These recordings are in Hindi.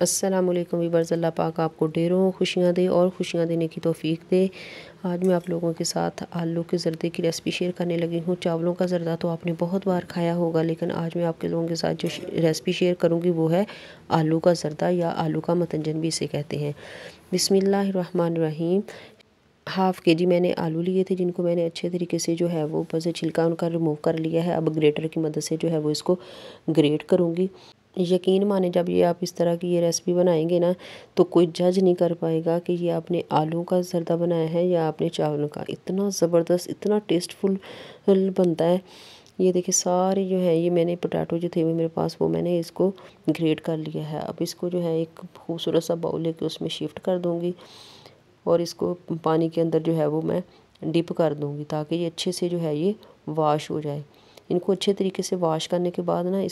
अस्सलामुअलैकुम वीवर्स। अल्लाह पाक आपको ढेरों खुशियाँ दे और खुशियाँ देने की तौफीक दे। आज मैं आप लोगों के साथ आलू के ज़र्दे की रेसिपी शेयर करने लगी हूँ। चावलों का ज़र्दा तो आपने बहुत बार खाया होगा, लेकिन आज मैं आपके लोगों के साथ जो रेसिपी शेयर करूँगी वो है आलू का ज़र्दा या आलू का मतंजन भी इसे कहते हैं। बिस्मिल्लाहिर्रहमानिर्रहीम। हाफ़ केजी मैंने आलू लिए थे, जिनको मैंने अच्छे तरीके से जो है वो ऊपर से छिलका उनका रिमूव कर लिया है। अब ग्रेटर की मदद से जो है वो इसको ग्रेट करूँगी। यकीन माने जब ये आप इस तरह की ये रेसिपी बनाएंगे ना, तो कोई जज नहीं कर पाएगा कि ये आपने आलू का ज़र्दा बनाया है या आपने चावलों का। इतना ज़बरदस्त, इतना टेस्टफुल बनता है। ये देखिए सारे जो है ये मैंने पोटैटो जो थे वो मेरे पास, वो मैंने इसको ग्रेट कर लिया है। अब इसको जो है एक खूबसूरत सा बाउल लेके उसमें शिफ्ट कर दूँगी और इसको पानी के अंदर जो है वो मैं डिप कर दूँगी, ताकि ये अच्छे से जो है ये वॉश हो जाए। इनको अच्छे तरीके से वॉश करने के बाद ना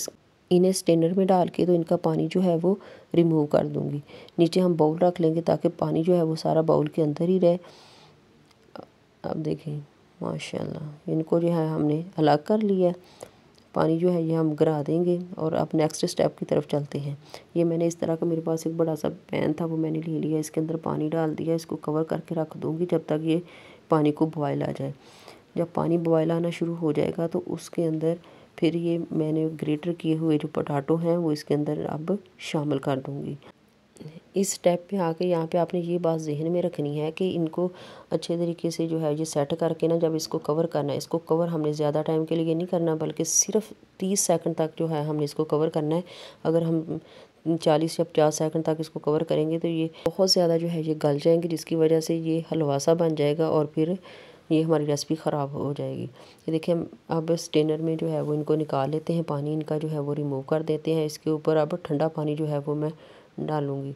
इन्हें स्ट्रेनर में डाल के तो इनका पानी जो है वो रिमूव कर दूँगी। नीचे हम बाउल रख लेंगे ताकि पानी जो है वो सारा बाउल के अंदर ही रहे। अब देखें माशाल्लाह, इनको जो है हमने अलग कर लिया। पानी जो है ये हम गिरा देंगे और अब नेक्स्ट स्टेप की तरफ चलते हैं। ये मैंने इस तरह का, मेरे पास एक बड़ा सा पैन था, वो मैंने ले लिया। इसके अंदर पानी डाल दिया, इसको कवर करके रख दूँगी जब तक ये पानी को बॉयल आ जाए। जब पानी बॉयल आना शुरू हो जाएगा तो उसके अंदर फिर ये मैंने ग्रेटर किए हुए जो पोटैटो हैं वो इसके अंदर अब शामिल कर दूँगी। इस स्टेप पे आके यहाँ पे आपने ये बात जहन में रखनी है कि इनको अच्छे तरीके से जो है ये सेट करके ना, जब इसको कवर करना है, इसको कवर हमने ज़्यादा टाइम के लिए नहीं करना, बल्कि सिर्फ 30 सेकंड तक जो है हमने इसको कवर करना है। अगर हम 40 या 50 सेकंड तक इसको कवर करेंगे तो ये बहुत ज़्यादा जो है ये गल जाएंगे, जिसकी वजह से ये हलवा सा बन जाएगा और फिर ये हमारी रेसिपी ख़राब हो जाएगी। ये देखिए हम अब स्ट्रेनर में जो है वो इनको निकाल लेते हैं, पानी इनका जो है वो रिमूव कर देते हैं। इसके ऊपर अब ठंडा पानी जो है वो मैं डालूँगी।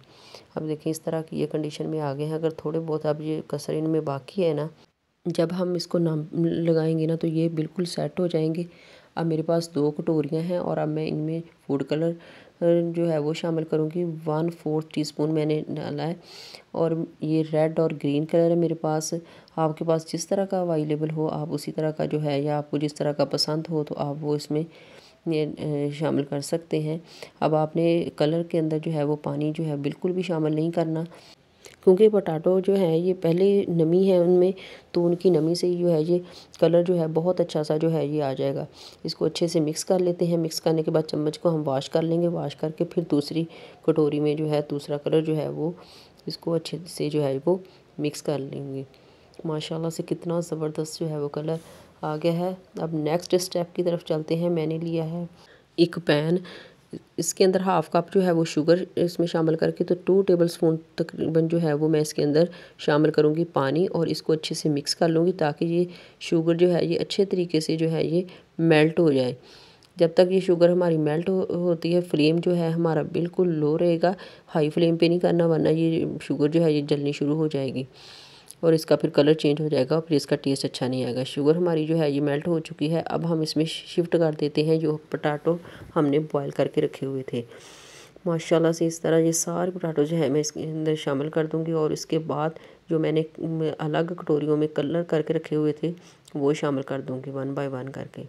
अब देखिए इस तरह की ये कंडीशन में आ गए हैं। अगर थोड़े बहुत अब ये कसर इनमें बाकी है ना, जब हम इसको नाम लगाएंगे ना तो ये बिल्कुल सेट हो जाएंगे। अब मेरे पास 2 कटोरियाँ हैं और अब मैं इनमें फूड कलर जो है वो शामिल करूँगी। 1/4 टीस्पून मैंने डाला है और ये रेड और ग्रीन कलर है मेरे पास। आपके पास जिस तरह का अवेलेबल हो आप उसी तरह का जो है, या आपको जिस तरह का पसंद हो तो आप वो इसमें ये शामिल कर सकते हैं। अब आपने कलर के अंदर जो है वो पानी जो है बिल्कुल भी शामिल नहीं करना, क्योंकि पोटैटो जो है ये पहले नमी है उनमें, तो उनकी नमी से ही जो है ये कलर जो है बहुत अच्छा सा जो है ये आ जाएगा। इसको अच्छे से मिक्स कर लेते हैं। मिक्स करने के बाद चम्मच को हम वॉश कर लेंगे। वॉश करके फिर दूसरी कटोरी में जो है दूसरा कलर जो है वो इसको अच्छे से जो है वो मिक्स कर लेंगे। माशाल्लाह से कितना ज़बरदस्त जो है वो कलर आ गया है। अब नेक्स्ट स्टेप की तरफ चलते हैं। मैंने लिया है एक पैन, इसके अंदर हाफ़ कप जो है वो शुगर इसमें शामिल करके, तो 2 टेबलस्पून तकरीबन जो है वो मैं इसके अंदर शामिल करूँगी पानी, और इसको अच्छे से मिक्स कर लूँगी ताकि ये शुगर जो है ये अच्छे तरीके से जो है ये मेल्ट हो जाए। जब तक ये शुगर हमारी मेल्ट होती है, फ्लेम जो है हमारा बिल्कुल लो रहेगा, हाई फ्लेम पे नहीं करना, वरना ये शुगर जो है ये जलनी शुरू हो जाएगी और इसका फिर कलर चेंज हो जाएगा और फिर इसका टेस्ट अच्छा नहीं आएगा। शुगर हमारी जो है ये मेल्ट हो चुकी है। अब हम इसमें शिफ्ट कर देते हैं जो पोटैटो हमने बॉयल करके रखे हुए थे। माशाल्लाह से इस तरह ये सारे पोटैटो जो है मैं इसके अंदर शामिल कर दूंगी और इसके बाद जो मैंने अलग कटोरियों में कलर करके रखे हुए थे वो शामिल कर दूंगी 1 बाय 1 करके।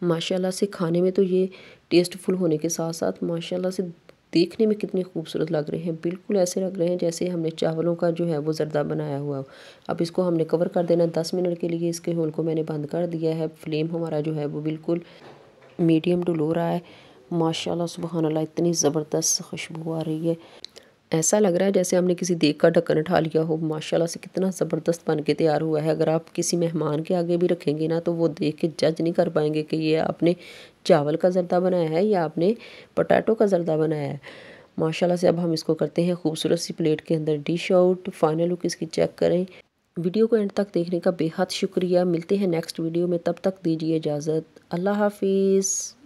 माशाल्लाह से खाने में तो ये टेस्टफुल होने के साथ साथ माशाल्लाह से देखने में कितने खूबसूरत लग रहे हैं। बिल्कुल ऐसे लग रहे हैं जैसे हमने चावलों का जो है वो ज़र्दा बनाया हुआ। अब इसको हमने कवर कर देना 10 मिनट के लिए। इसके होल को मैंने बंद कर दिया है। फ्लेम हमारा जो है वो बिल्कुल मीडियम टू लो रहा है। माशाल्लाह सुबहान अल्लाह, इतनी ज़बरदस्त खुशबू आ रही है। ऐसा लग रहा है जैसे हमने किसी देग का ढक्कन उठा लिया हो। माशाल्लाह से कितना ज़बरदस्त बन के तैयार हुआ है। अगर आप किसी मेहमान के आगे भी रखेंगे ना तो वो देख के जज नहीं कर पाएंगे कि ये आपने चावल का ज़र्दा बनाया है या आपने पोटैटो का ज़र्दा बनाया है। माशाल्लाह से अब हम इसको करते हैं खूबसूरत सी प्लेट के अंदर डिश आउट। फाइनल लुक इसकी चेक करें। वीडियो को एंड तक देखने का बेहद शुक्रिया। मिलते हैं नेक्स्ट वीडियो में, तब तक दीजिए इजाज़त। अल्लाह हाफिज़।